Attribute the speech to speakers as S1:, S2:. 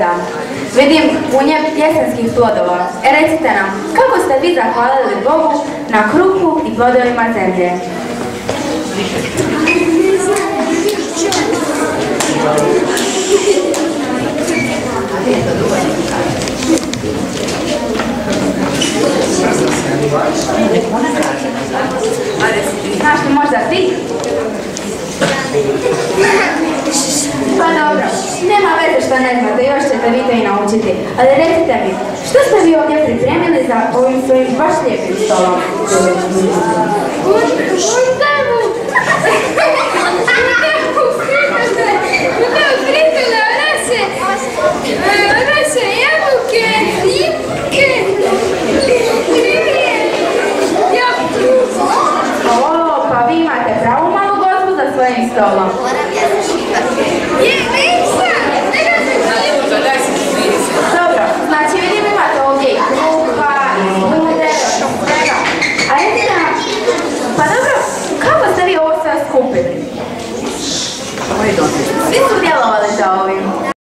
S1: ljeta. Vidim u nje jesenskih plodova. Recite nam, kako ste vi zahvalili Bogu na kruhu i plodovima zemlje? Znaš li možda ti? Pa dobro, nema veze što ne znate, još ćete vi to i naučiti. Ali recite mi, što ste vi ovdje pripremili za ovim svojim baš lijepim stolom?
S2: Orese, jabuke, ribke,
S1: O, pa vi imate pravu malu gospu za svojim stolom.
S2: Je,